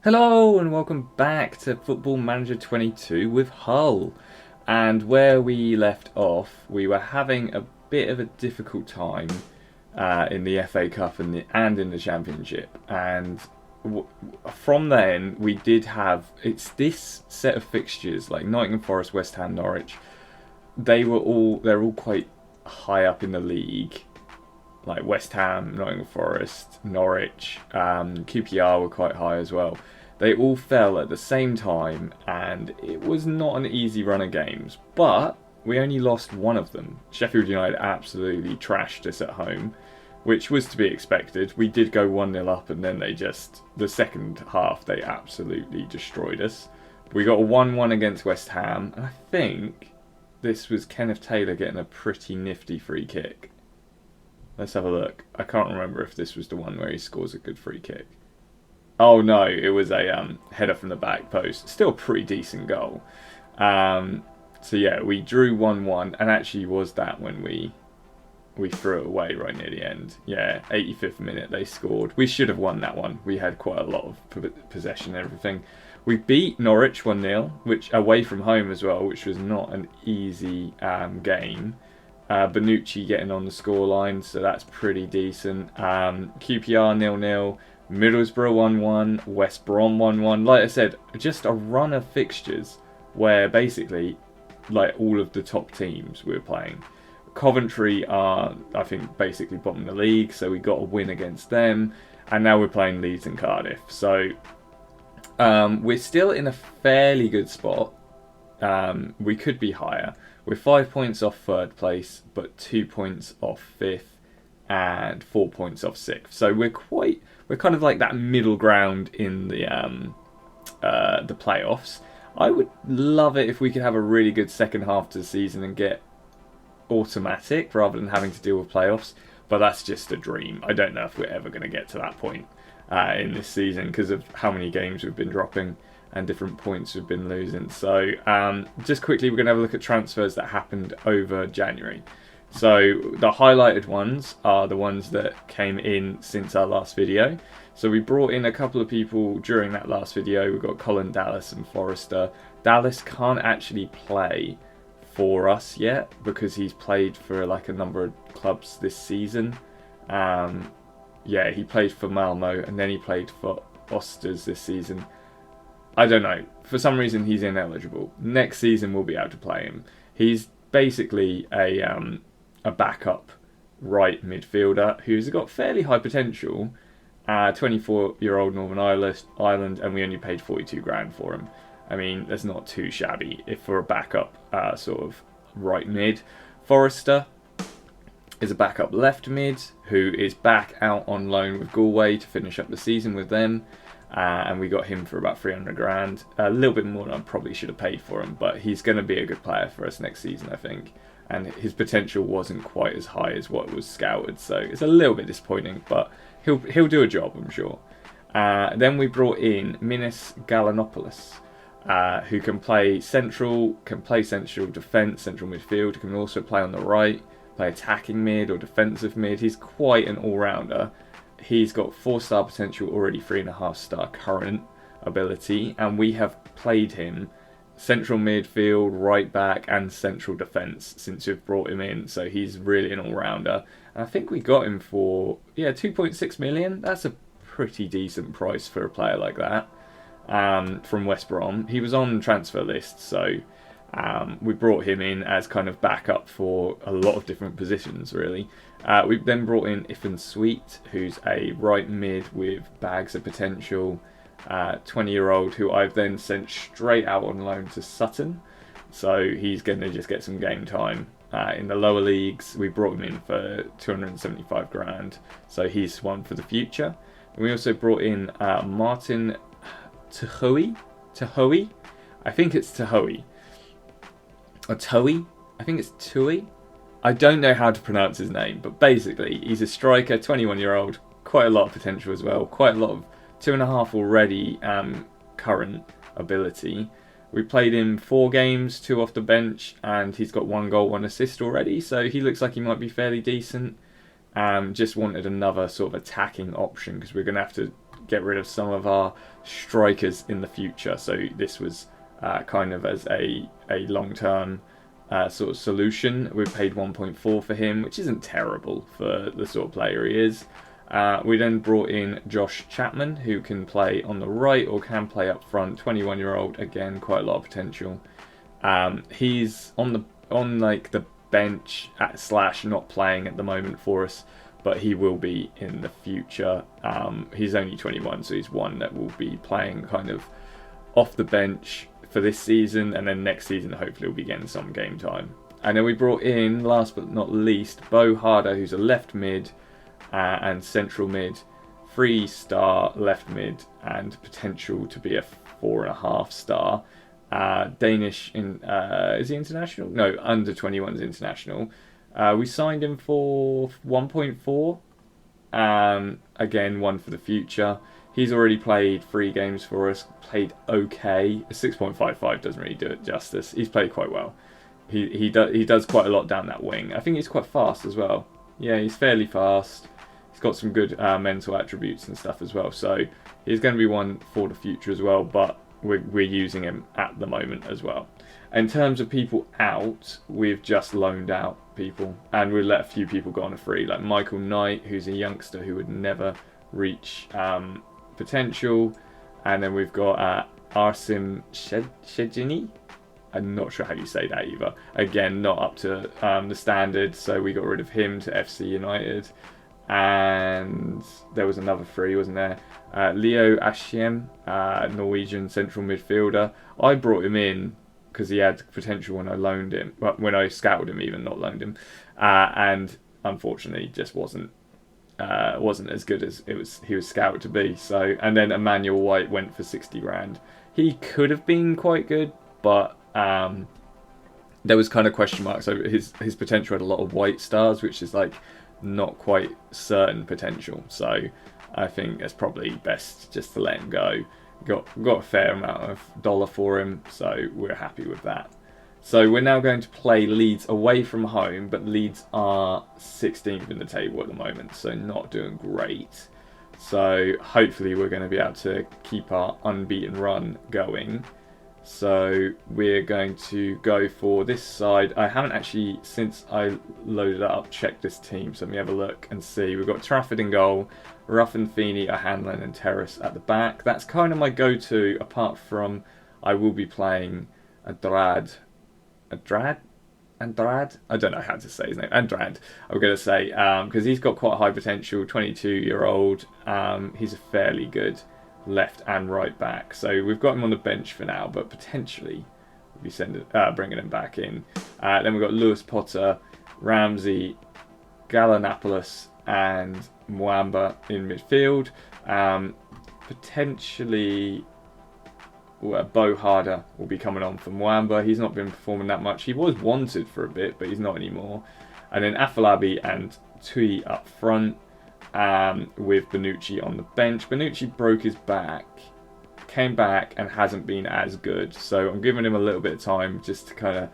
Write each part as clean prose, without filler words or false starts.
Hello and welcome back to Football Manager 22 with Hull. And where we left off, we were having a bit of a difficult time in the FA Cup and in the Championship. And from then, we did have it's this set of fixtures like Nottingham Forest, West Ham, Norwich. They're all quite high up in the league, like West Ham, Nottingham Forest, Norwich, QPR were quite high as well. They all fell at the same time, and it was not an easy run of games. But we only lost one of them. Sheffield United absolutely trashed us at home, which was to be expected. We did go 1-0 up, and then the second half, they absolutely destroyed us. We got a 1-1 against West Ham, and I think this was Kenneth Taylor getting a pretty nifty free kick. Let's have a look. I can't remember if this was the one where he scores a good free kick. Oh no, it was a header from the back post. Still a pretty decent goal. So yeah, we drew 1-1, and actually was that when we threw it away right near the end. Yeah, 85th minute they scored. We should have won that one. We had quite a lot of possession and everything. We beat Norwich 1-0, which away from home as well, which was not an easy game. Bonucci getting on the scoreline, so that's pretty decent. QPR 0-0, Middlesbrough 1-1, West Brom 1-1. Like I said, just a run of fixtures where basically, like all of the top teams we were playing. Coventry are, I think, basically bottom of the league, so we got a win against them, and now we're playing Leeds and Cardiff. So we're still in a fairly good spot. We could be higher. We're 5 points off third place, but 2 points off fifth, and 4 points off sixth. So we're kind of like that middle ground in the playoffs. I would love it if we could have a really good second half to the season and get automatic rather than having to deal with playoffs. But that's just a dream. I don't know if we're ever going to get to that point in this season because of how many games we've been dropping and different points we've been losing. So just quickly, we're going to have a look at transfers that happened over January. So the highlighted ones are the ones that came in since our last video. So we brought in a couple of people during that last video. We've got Colin Dallas and Forrester. Dallas can't actually play for us yet because he's played for like a number of clubs this season. He played for Malmo and then he played for Osters this season. I don't know. For some reason, he's ineligible. Next season, we'll be able to play him. He's basically a backup right midfielder who's got fairly high potential. 24-year-old Northern Ireland, and we only paid 42 grand for him. I mean, that's not too shabby if for a backup sort of right mid. Forrester is a backup left mid who is back out on loan with Galway to finish up the season with them. And we got him for about 300 grand. A little bit more than I probably should have paid for him, but he's going to be a good player for us next season, I think. And his potential wasn't quite as high as what was scouted, so it's a little bit disappointing, but he'll do a job, I'm sure. Then we brought in Minis Galanopoulos, who can play central defence, central midfield, can also play on the right, play attacking mid or defensive mid. He's quite an all-rounder. He's got 4-star potential already, 3.5-star current ability, and we have played him central midfield, right back, and central defence since we've brought him in. So he's really an all-rounder. And I think we got him for 2.6 million. That's a pretty decent price for a player like that from West Brom. He was on transfer list, so we brought him in as kind of backup for a lot of different positions, really. We then brought in Ifan Sweet, who's a right mid with bags of potential, 20-year-old who I've then sent straight out on loan to Sutton. So he's going to just get some game time. In the lower leagues, we brought him in for 275 grand. So he's one for the future. And we also brought in Martin Tahoe. I think it's Tahoe. Or Toei? I think it's Tui. I don't know how to pronounce his name, but basically he's a striker, 21-year-old, quite a lot of potential as well, quite a lot of 2.5 already current ability. We played him 4 games, 2 off the bench, and he's got 1 goal, 1 assist already, so he looks like he might be fairly decent. Just wanted another sort of attacking option because we're going to have to get rid of some of our strikers in the future. So this was kind of as a long-term sort of solution. We paid 1.4 for him, which isn't terrible for the sort of player he is. We then brought in Josh Chapman, who can play on the right or can play up front. 21-year-old, again, quite a lot of potential. He's on the bench / not playing at the moment for us, but he will be in the future. He's only 21, so he's one that will be playing kind of off the bench for this season, and then next season hopefully we'll be getting some game time. And then we brought in, last but not least, Bo Harder, who's a left mid and central mid, 3-star left mid, and potential to be a 4.5 star. Danish is he international? No, under 21's international. We signed him for 1.4. Again, one for the future. He's already played 3 games for us, played okay. A 6.55 doesn't really do it justice. He's played quite well. He does quite a lot down that wing. I think he's quite fast as well. Yeah, he's fairly fast. He's got some good mental attributes and stuff as well. So he's going to be one for the future as well, but we're using him at the moment as well. In terms of people out, we've just loaned out people, and we've let a few people go on a free, like Michael Knight, who's a youngster who would never reach potential, and then we've got Arsim Shejini. I'm not sure how you say that either. Again, not up to the standard, so we got rid of him to FC United. And there was another free, wasn't there? Leo Askiem, Norwegian central midfielder. I brought him in because he had potential when I loaned him, well, when I scouted him, even not loaned him, and unfortunately just wasn't as good as he was scouted to be. So, and then Emmanuel White went for 60 grand. He could have been quite good, but there was kind of question marks over his potential. Had a lot of white stars, which is like not quite certain potential. So I think it's probably best just to let him go. Got a fair amount of dollar for him, so we're happy with that. So we're now going to play Leeds away from home, but Leeds are 16th in the table at the moment, so not doing great. So hopefully we're going to be able to keep our unbeaten run going. So we're going to go for this side. I haven't actually, since I loaded it up, checked this team. So let me have a look and see. We've got Trafford in goal, Ruffin, Feeney, O'Hanlon and Terrace at the back. That's kind of my go-to, apart from I will be playing Andrade? I don't know how to say his name. Andrade, I'm going to say, because he's got quite high potential, 22-year-old. He's a fairly good left and right back. So we've got him on the bench for now, but potentially we'll be bringing him back in. Then we've got Lewis Potter, Ramsey, Gallinopoulos and Mwamba in midfield. Potentially Bo Harder will be coming on for Mwamba. He's not been performing that much. He was wanted for a bit, but he's not anymore. And then Afolabi and Tui up front, with Bonucci on the bench. Bonucci broke his back, came back and hasn't been as good. So I'm giving him a little bit of time just to kind of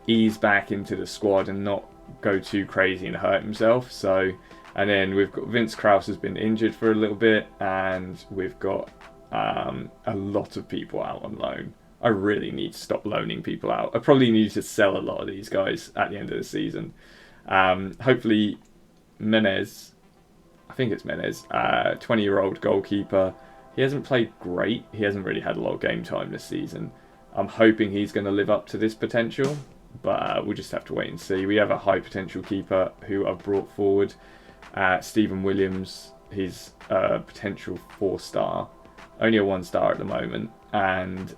ease back into the squad and not go too crazy and hurt himself. So, and then we've got Vince Krause has been injured for a little bit, and we've got a lot of people out on loan. I really need to stop loaning people out. I probably need to sell a lot of these guys at the end of the season. Hopefully Menez, I think it's Menez, 20-year-old goalkeeper. He hasn't played great. He hasn't really had a lot of game time this season. I'm hoping he's going to live up to this potential, but we'll just have to wait and see. We have a high potential keeper who I've brought forward, Stephen Williams. He's a potential 4-star, only a 1-star at the moment. And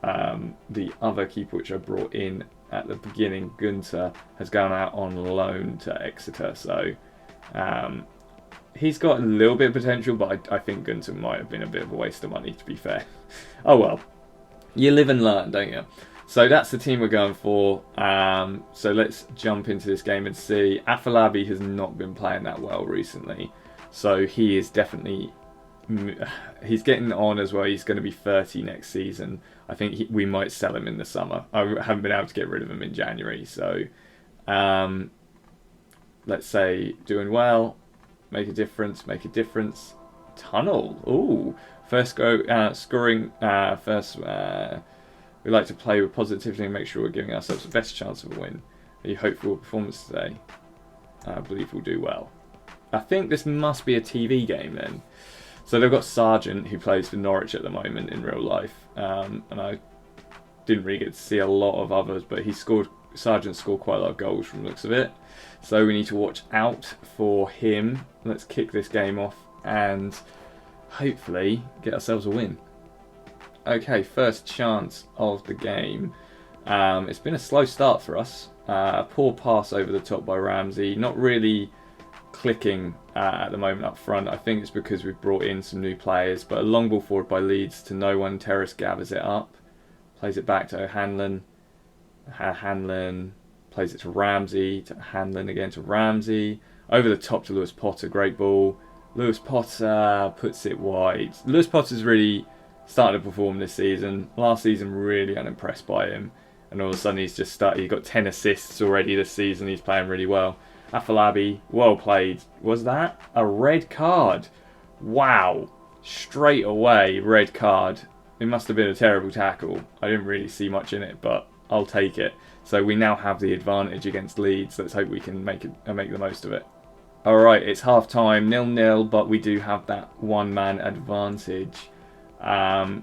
the other keeper which I brought in at the beginning, Gunter, has gone out on loan to Exeter. So he's got a little bit of potential, but I think Gunter might have been a bit of a waste of money, to be fair. Oh well, you live and learn, don't you? So that's the team we're going for. So let's jump into this game and see. Afolabi has not been playing that well recently, so he is definitely, he's getting on as well. He's going to be 30 next season. I think we might sell him in the summer. I haven't been able to get rid of him in January. So let's say doing well, make a difference. Tunnel. Ooh, Scoring first. We like to play with positivity and make sure we're giving ourselves the best chance of a win. Are you hopeful of performance today? I believe we'll do well. I think this must be a TV game then. So they've got Sargent, who plays for Norwich at the moment in real life, and I didn't really get to see a lot of others, but Sargent scored quite a lot of goals from the looks of it. So we need to watch out for him. Let's kick this game off and hopefully get ourselves a win. Okay, first chance of the game. It's been a slow start for us. A poor pass over the top by Ramsey. Not really clicking at the moment up front. I think it's because we've brought in some new players. But a long ball forward by Leeds to no one. Terrace gathers it up. Plays it back to O'Hanlon. Hanlon plays it to Ramsey. To Hanlon again to Ramsey. Over the top to Lewis Potter. Great ball. Lewis Potter puts it wide. Lewis Potter's really started to perform this season. Last season, really unimpressed by him. And all of a sudden, he's just started. He got 10 assists already this season. He's playing really well. Afolabi, well played. Was that a red card? Wow. Straight away, red card. It must have been a terrible tackle. I didn't really see much in it, but I'll take it. So we now have the advantage against Leeds. Let's hope we can make the most of it. Alright, it's half time, 0-0, but we do have that one-man advantage.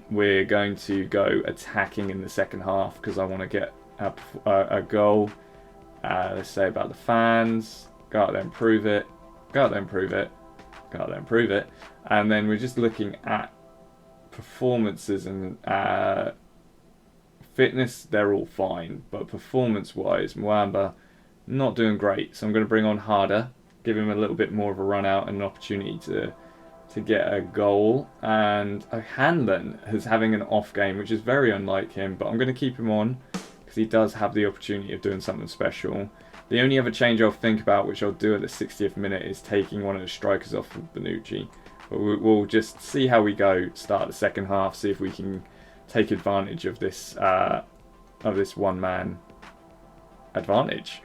We're going to go attacking in the second half because I want to get a goal. Let's say about the fans. Go out there and prove it. Go out there and prove it. Go out there and prove it. And then we're just looking at performances and fitness. They're all fine, but performance-wise, Mwamba not doing great. So I'm going to bring on Harder, give him a little bit more of a run out and an opportunity to get a goal. And Hanlon is having an off game, which is very unlike him, but I'm going to keep him on because he does have the opportunity of doing something special. The only other change I'll think about, which I'll do at the 60th minute, is taking one of the strikers off of Bonucci. But we'll just see how we go, start the second half, see if we can take advantage of this one-man advantage.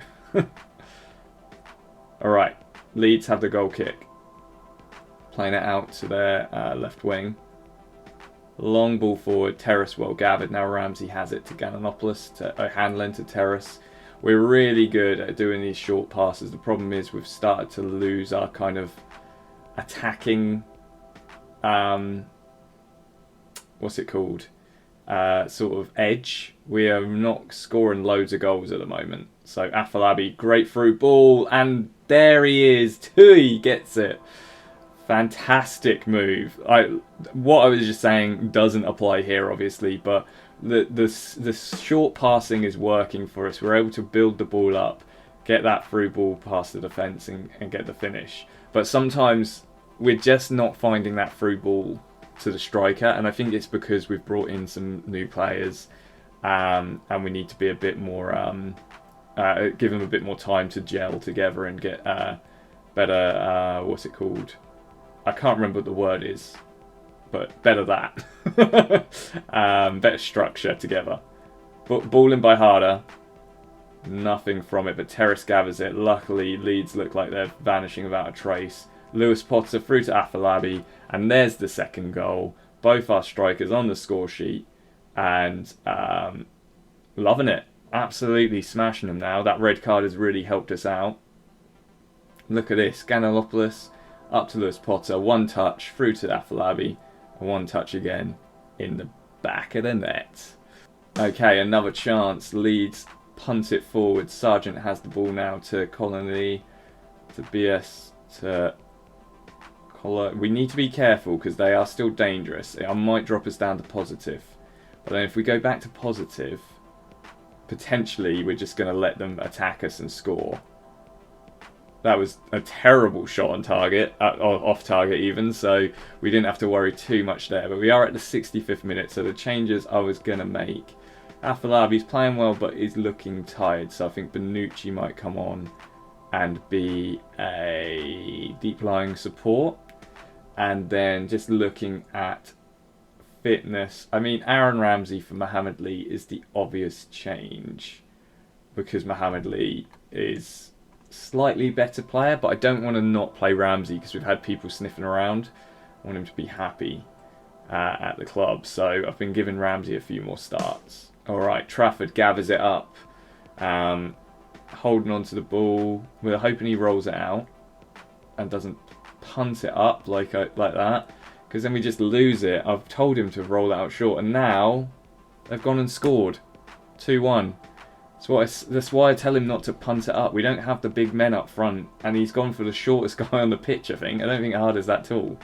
Alright, Leeds have the goal kick. Playing it out to their left wing. Long ball forward, Terrace well gathered. Now Ramsey has it to Gananopoulos, to O'Hanlon, to Terrace. We're really good at doing these short passes. The problem is we've started to lose our kind of attacking, what's it called? Sort of edge. We are not scoring loads of goals at the moment. So Afolabi, great through ball, and there he is. Tui gets it. Fantastic move. What I was just saying doesn't apply here, obviously, but the short passing is working for us. We're able to build the ball up, get that through ball past the defence and get the finish. But sometimes we're just not finding that through ball to the striker, and I think it's because we've brought in some new players, and we need to be a bit more, give them a bit more time to gel together and get better, what's it called? I can't remember what the word is, but better that. Better structure together. Ball in by Harder. Nothing from it, but Terrace gathers it. Luckily, Leeds look like they're vanishing without a trace. Lewis Potter through to Afolabi, and there's the second goal. Both our strikers on the score sheet, and loving it. Absolutely smashing them now. That red card has really helped us out. Look at this. Ganalopoulos up to Lewis Potter. One touch through to Afolabi. One touch again in the back of the net. Okay, another chance. Leeds punt it forward. Sargent has the ball now to Colony, to BS, to Collar. We need to be careful because they are still dangerous. It might drop us down to positive. But then if we go back to positive, potentially we're just going to let them attack us and score. That was a terrible shot on target, off target even, so we didn't have to worry too much there. But we are at the 65th minute, so the changes I was going to make. Afolabi's playing well, but is looking tired, so I think Bonucci might come on and be a deep-lying support. And then just looking at fitness, I mean, Aaron Ramsey for Mohamed Lee is the obvious change, because Mohamed Lee is slightly better player, but I don't want to not play Ramsey because we've had people sniffing around. I want him to be happy. at the club. So I've been giving Ramsey a few more starts. All right, Trafford gathers it up, holding on to the ball. We're hoping he rolls it out and doesn't punt it up like that, because then we just lose it. I've told him to roll it out short, and now they've gone and scored 2-1. That's why I tell him not to punt it up. We don't have the big men up front, and he's gone for the shortest guy on the pitch, I think. I don't think hard is that tall.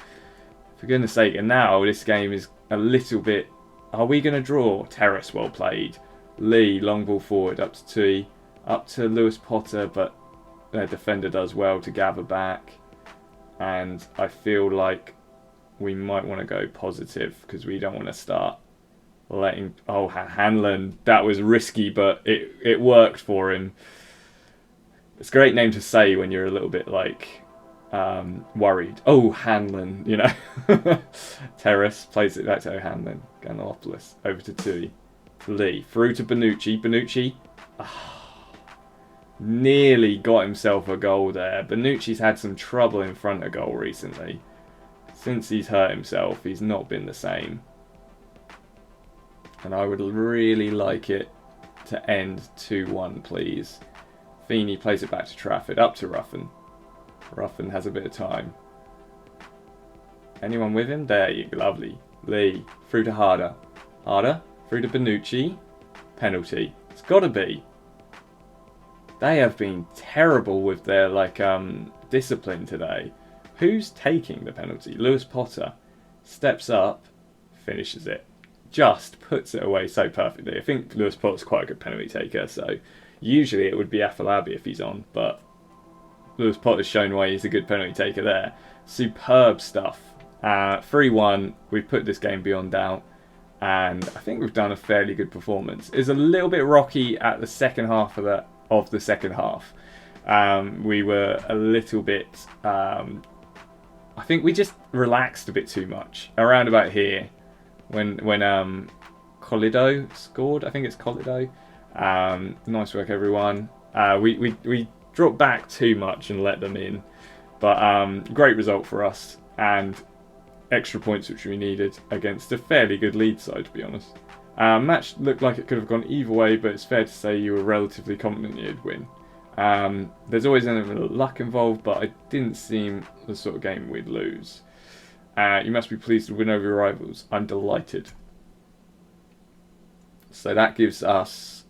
For goodness sake. And now this game is a little bit... Are we going to draw? Terrace, well played. Lee, long ball forward, up to Tui. Up to Lewis Potter, but their defender does well to gather back. And I feel like we might want to go positive, because we don't want to start letting... Oh, Hanlon, that was risky, but it worked for him. It's a great name to say when you're a little bit like worried. Oh, Hanlon, you know. Terrace plays it back to O'Hanlon. Ganopoulos over to Tui. To Lee. Through to Bonucci. Bonucci nearly got himself a goal there. Bonucci's had some trouble in front of goal recently. Since he's hurt himself, he's not been the same. And I would really like it to end 2-1, please. Feeney plays it back to Trafford, up to Ruffin. Ruffin has a bit of time. Anyone with him? There you go, lovely. Lee, through to Harder. Harder, through to Bonucci. Penalty. It's got to be. They have been terrible with their discipline today. Who's taking the penalty? Lewis Potter steps up, finishes it. Just puts it away so perfectly. I think Lewis Potter's quite a good penalty taker, so usually it would be Afolabi if he's on, but Lewis Potter's shown why he's a good penalty taker there. Superb stuff. 3-1, we've put this game beyond doubt, and I think we've done a fairly good performance. It's a little bit rocky at the second half of the second half. We were a little bit... I think we just relaxed a bit too much around about here when Colido scored. I think it's Colido. Nice work, everyone. We dropped back too much and let them in, but great result for us and extra points which we needed against a fairly good Leeds side, to be honest. Match looked like it could have gone either way, but it's fair to say you were relatively confident you'd win. There's always an element of luck involved, but it didn't seem the sort of game we'd lose. You must be pleased to win over your rivals. I'm delighted. So that gives us...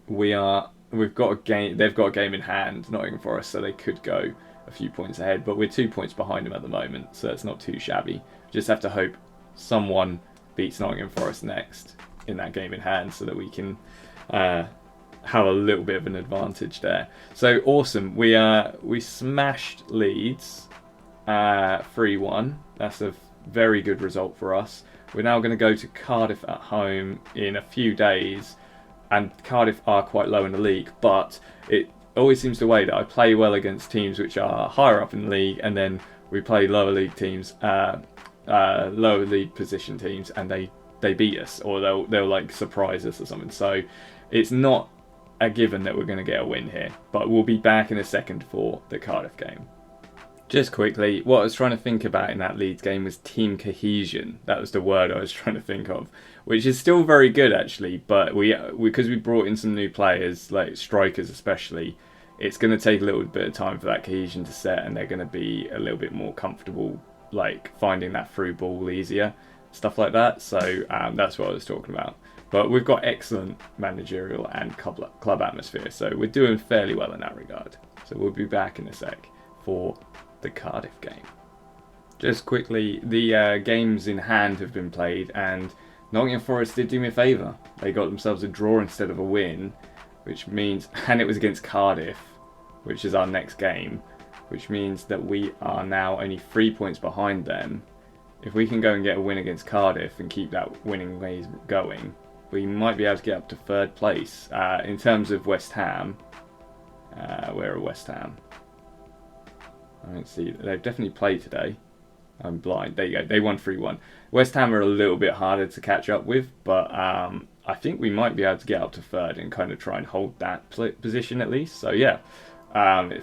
We've got a game. They've got a game in hand, Nottingham Forest, so they could go a few points ahead. But we're 2 points behind them at the moment, so it's not too shabby. Just have to hope someone beats Nottingham Forest next in that game in hand, so that we can have a little bit of an advantage there. So awesome. We smashed Leeds 3-1. That's a very good result for us. We're now going to go to Cardiff at home in a few days, and Cardiff are quite low in the league, but it always seems the way that I play well against teams which are higher up in the league, and then we play lower league teams, lower league position teams, and they beat us, or they'll like surprise us or something. So it's not a given that we're going to get a win here, but we'll be back in a second for the Cardiff game. Just quickly, what I was trying to think about in that Leeds game was team cohesion. That was the word I was trying to think of, which is still very good actually, but because we brought in some new players, like strikers especially, it's going to take a little bit of time for that cohesion to set, and they're going to be a little bit more comfortable like finding that through ball easier, stuff like that. So that's what I was talking about. But we've got excellent managerial and club atmosphere, so we're doing fairly well in that regard. So we'll be back in a sec for the Cardiff game. Just quickly, the games in hand have been played, and Nottingham Forest did do me a favour. They got themselves a draw instead of a win, which means, and it was against Cardiff, which is our next game, which means that we are now only 3 points behind them. If we can go and get a win against Cardiff and keep that winning ways going, we might be able to get up to third place. In terms of West Ham, where are West Ham? I don't see. They've definitely played today. I'm blind. There you go. They won 3-1. West Ham are a little bit harder to catch up with, but I think we might be able to get up to third and kind of try and hold that position at least. So yeah,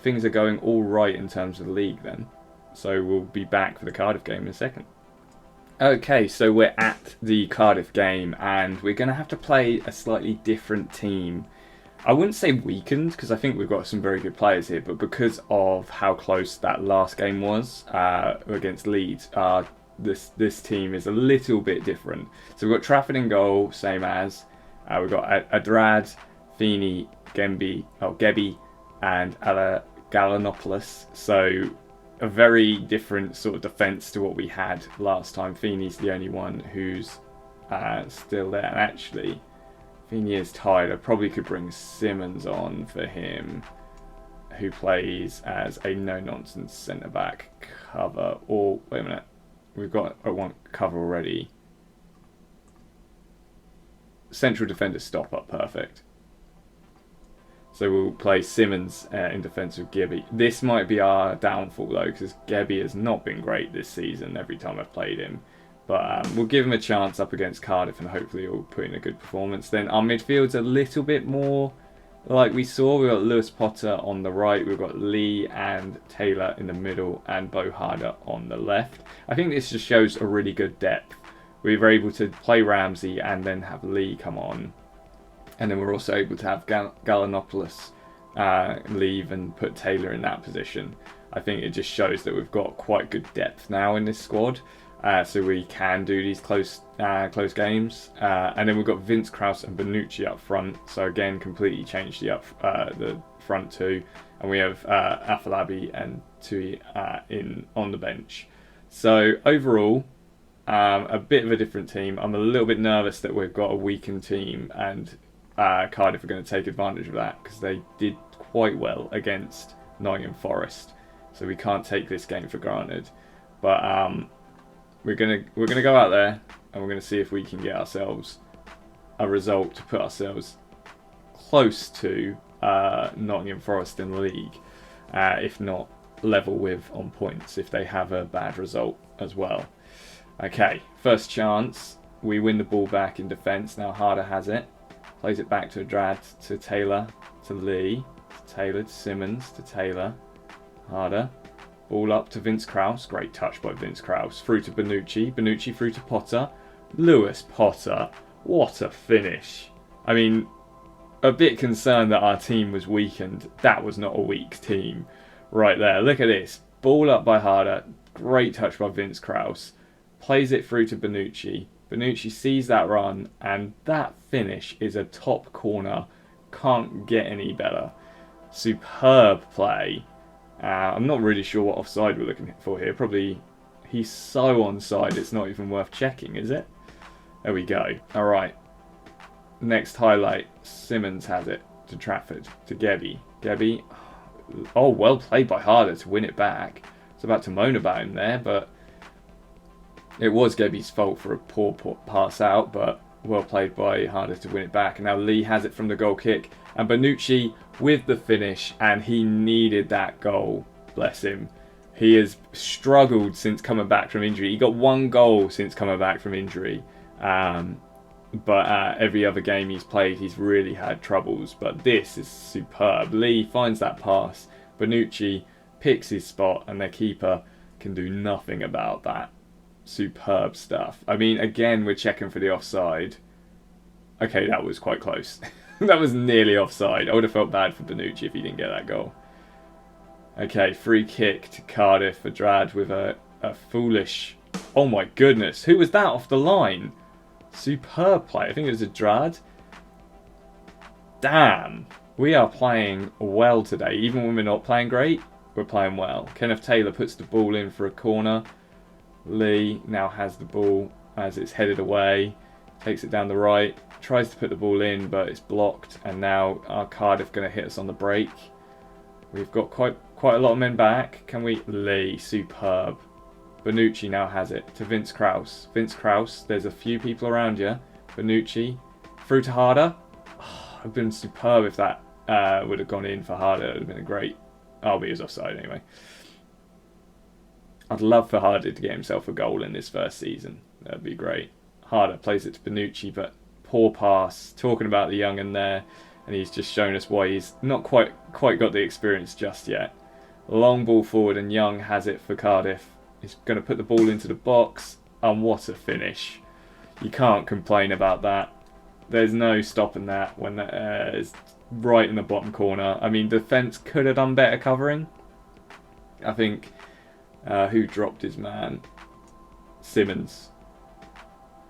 things are going all right in terms of the league then. So we'll be back for the Cardiff game in a second. Okay, so we're at the Cardiff game, and we're going to have to play a slightly different team. I wouldn't say weakened, because I think we've got some very good players here, but because of how close that last game was against Leeds, this team is a little bit different. So we've got Trafford in goal, same as. We've got Adrad, Feeney, Gebi, and Galanopoulos. So a very different sort of defence to what we had last time. Feeney's the only one who's still there. And actually, Feeney is tired. I probably could bring Simmons on for him, who plays as a no-nonsense centre-back cover. Or, wait a minute, we've got one cover already. Central defender stop-up, perfect. So we'll play Simmons in defence with Gebi. This might be our downfall though, because Gebi has not been great this season every time I've played him. But we'll give him a chance up against Cardiff, and hopefully he'll put in a good performance. Then our midfield's a little bit more like we saw. We've got Lewis Potter on the right, we've got Lee and Taylor in the middle, and Bo Harder on the left. I think this just shows a really good depth. We were able to play Ramsey and then have Lee come on. And then we're also able to have Galanopoulos leave and put Taylor in that position. I think it just shows that we've got quite good depth now in this squad. So we can do these close games. And then we've got Vince Krause and Bonucci up front. So again, completely changed the front two. And we have Afolabi and Tui on the bench. So overall, a bit of a different team. I'm a little bit nervous that we've got a weakened team, and Cardiff are going to take advantage of that, because they did quite well against Nottingham Forest. So we can't take this game for granted. But we're gonna go out there and we're gonna see if we can get ourselves a result to put ourselves close to Nottingham Forest in the league, if not level with on points if they have a bad result as well. Okay, first chance, we win the ball back in defence. Now Harder has it, plays it back to Adrad, to Taylor, to Lee, to Taylor, to Simmons, to Taylor, Harder, ball up to Vince Krause, great touch by Vince Krause, through to Bonucci through to Potter, Lewis Potter, what a finish. I mean, a bit concerned that our team was weakened. That was not a weak team right there. Look at this, ball up by Harder, great touch by Vince Krause, plays it through to Bonucci. Bonucci sees that run, and that finish is a top corner. Can't get any better. Superb play. I'm not really sure what offside we're looking for here. Probably he's so onside it's not even worth checking, is it? There we go. Alright. Next highlight. Simmons has it to Trafford, to Gebi. Gebi. Oh, well played by Harder to win it back. I was about to moan about him there, but it was Gebi's fault for a poor pass out, but well played by Harder to win it back. And now Lee has it from the goal kick, and Bonucci with the finish, and he needed that goal, bless him. He has struggled since coming back from injury. He got one goal since coming back from injury, but every other game he's played he's really had troubles, but this is superb. Lee finds that pass, Bonucci picks his spot, and their keeper can do nothing about that. Superb stuff. I mean, again, we're checking for the offside. Okay, that was quite close. That was nearly offside. I would have felt bad for Bonucci if he didn't get that goal. Okay, free kick to Cardiff for Drad with a foolish... Oh my goodness, who was that off the line? Superb play. I think it was a Drad. Damn, we are playing well today. Even when we're not playing great, we're playing well. Kenneth Taylor puts the ball in for a corner. Lee now has the ball as it's headed away, takes it down the right, tries to put the ball in, but it's blocked, and now our Cardiff going to hit us on the break. We've got quite a lot of men back. Can we? Lee, superb. Bonucci now has it to Vince Krause. Vince Krause, there's a few people around you. Bonucci, through to Harder. Oh, it would have been superb if that would have gone in for Harder. It would have been a great... Oh, but he was offside anyway. I'd love for Harder to get himself a goal in this first season. That'd be great. Harder plays it to Bonucci, but poor pass. Talking about the young'un there, and he's just shown us why he's not quite got the experience just yet. Long ball forward, and Young has it for Cardiff. He's going to put the ball into the box. And what a finish. You can't complain about that. There's no stopping that when it's right in the bottom corner. I mean, defence could have done better covering. I think, who dropped his man? Simmons.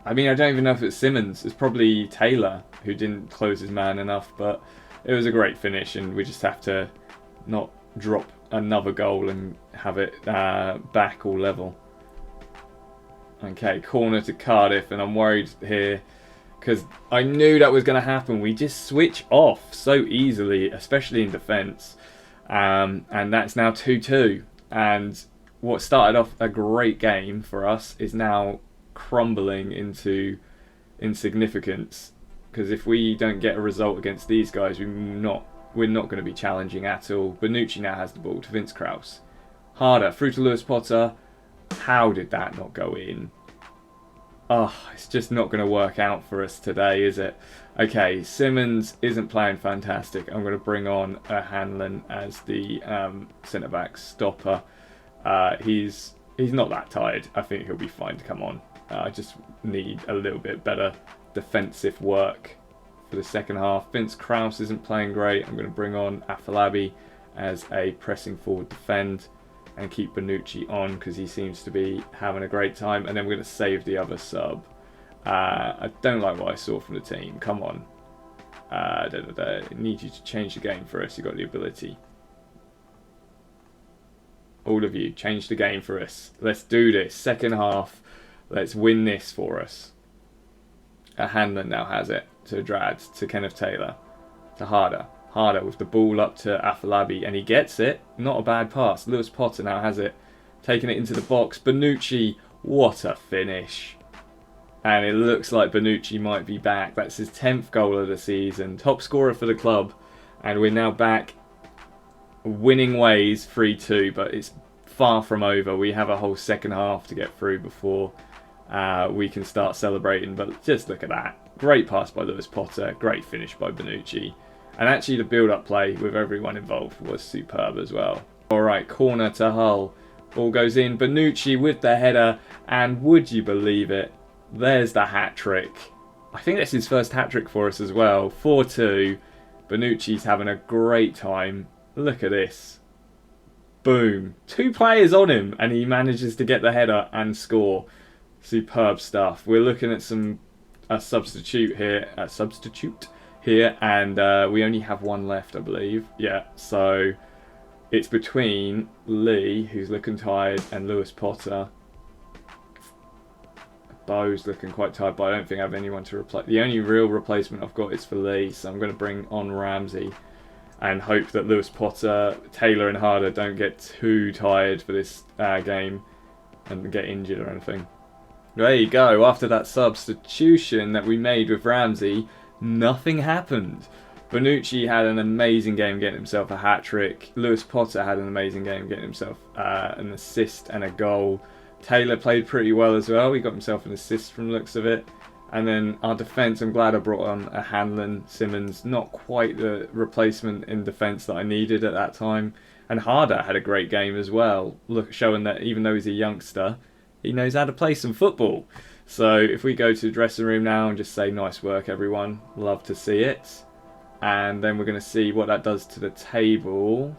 I mean, I don't even know if it's Simmons. It's probably Taylor who didn't close his man enough, but it was a great finish, and we just have to not drop another goal and have it back all level. Okay, corner to Cardiff, and I'm worried here because I knew that was going to happen. We just switch off so easily, especially in defence, and that's now 2-2. And what started off a great game for us is now crumbling into insignificance, because if we don't get a result against these guys, we're not going to be challenging at all. Bonucci now has the ball to Vince Krause. Harder through to Lewis Potter. How did that not go in? Oh, it's just not going to work out for us today, is it? Okay, Simmons isn't playing fantastic. I'm going to bring on Hanlon as the centre-back stopper. He's not that tired. I think he'll be fine to come on. I just need a little bit better defensive work for the second half. Vince Krause isn't playing great. I'm going to bring on Afolabi as a pressing forward defend and keep Bonucci on because he seems to be having a great time. And then we're going to save the other sub. I don't like what I saw from the team. Come on. I need you to change the game for us. You've got the ability. All of you, change the game for us. Let's do this. Second half. Let's win this for us. Hanlon now has it to Drad, to Kenneth Taylor, to Harder. Harder with the ball up to Afolabi, and he gets it. Not a bad pass. Lewis Potter now has it, taking it into the box. Bonucci, what a finish. And it looks like Bonucci might be back. That's his 10th goal of the season. Top scorer for the club. And we're now back winning ways 3-2, but it's far from over. We have a whole second half to get through before we can start celebrating. But just look at that. Great pass by Lewis Potter. Great finish by Bonucci. And actually the build-up play with everyone involved was superb as well. Alright, corner to Hull. Ball goes in. Bonucci with the header. And would you believe it? There's the hat-trick. I think that's his first hat-trick for us as well. 4-2. Bonucci's having a great time. Look at this. Boom. 2 players on him and he manages to get the header and score. Superb stuff. We're looking at a substitute here. And we only have one left, I believe. Yeah, so it's between Lee, who's looking tired, and Lewis Potter. Bo's looking quite tired, but I don't think I have anyone to replace. The only real replacement I've got is for Lee, so I'm going to bring on Ramsey and hope that Lewis Potter, Taylor and Harder don't get too tired for this game and get injured or anything. There you go. After that substitution that we made with Ramsey, nothing happened. Bonucci had an amazing game getting himself a hat-trick. Lewis Potter had an amazing game getting himself an assist and a goal. Taylor played pretty well as well. He got himself an assist from the looks of it. And then our defence, I'm glad I brought on a Hanlon. Simmons, not quite the replacement in defence that I needed at that time. And Harder had a great game as well, showing that even though he's a youngster, he knows how to play some football. So if we go to the dressing room now and just say nice work everyone, love to see it. And then we're going to see what that does to the table.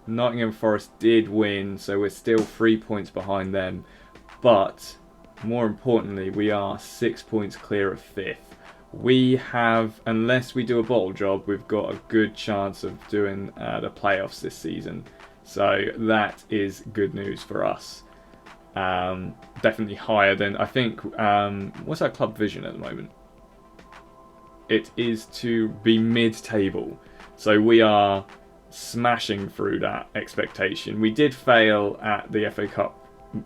Nottingham Forest did win, so we're still 3 points behind them. But more importantly, we are 6 points clear of 5th. We have, unless we do a bottle job, we've got a good chance of doing the playoffs this season. So that is good news for us. Definitely higher than, I think, what's our club vision at the moment? It is to be mid-table. So we are smashing through that expectation. We did fail at the FA Cup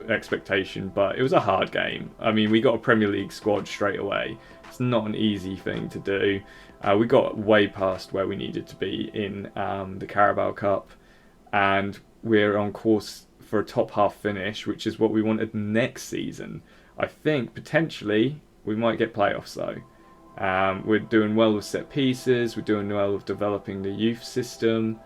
expectation, but it was a hard game. I mean, we got a Premier League squad straight away. It's not an easy thing to do. We got way past where we needed to be in the Carabao Cup, and we're on course for a top half finish, which is what we wanted next season. I think potentially we might get playoffs though. We're doing well with set pieces. We're doing well with developing the youth system.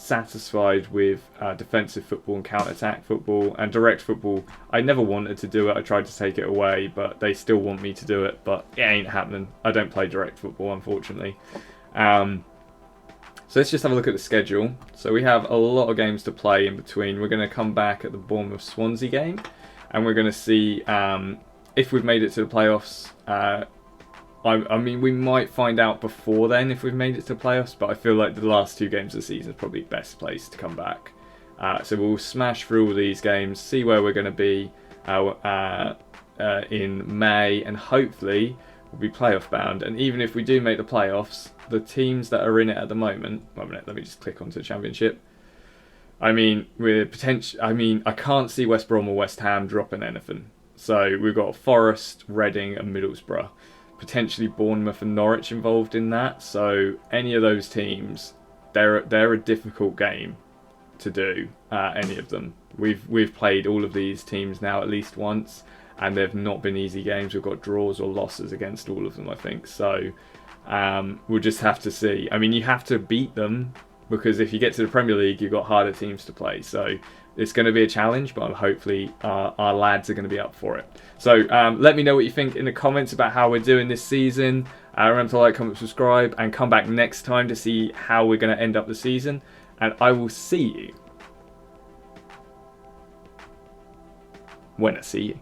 satisfied with defensive football and counter-attack football, and direct football. I never wanted to do it. I tried to take it away, but they still want me to do it, but it ain't happening. I don't play direct football, unfortunately. So let's just have a look at the schedule. So we have a lot of games to play in between. We're going to come back at the Bournemouth-Swansea game, and we're going to see if we've made it to the playoffs. I mean, we might find out before then if we've made it to the playoffs, but I feel like the last 2 games of the season is probably the best place to come back. So we'll smash through all these games, see where we're going to be in May, and hopefully we'll be playoff bound. And even if we do make the playoffs, the teams that are in it at the moment... 1 minute, let me just click onto the Championship. I mean, I can't see West Brom or West Ham dropping anything. So we've got Forest, Reading and Middlesbrough. Potentially Bournemouth and Norwich involved in that. So any of those teams, they're a difficult game to do. Any of them. We've played all of these teams now at least once, and they've not been easy games. We've got draws or losses against all of them, I think. So we'll just have to see. I mean, you have to beat them, because if you get to the Premier League, you've got harder teams to play. So it's going to be a challenge, but hopefully our lads are going to be up for it. So let me know what you think in the comments about how we're doing this season. Remember to like, comment, subscribe, and come back next time to see how we're going to end up the season. And I will see you when I see you.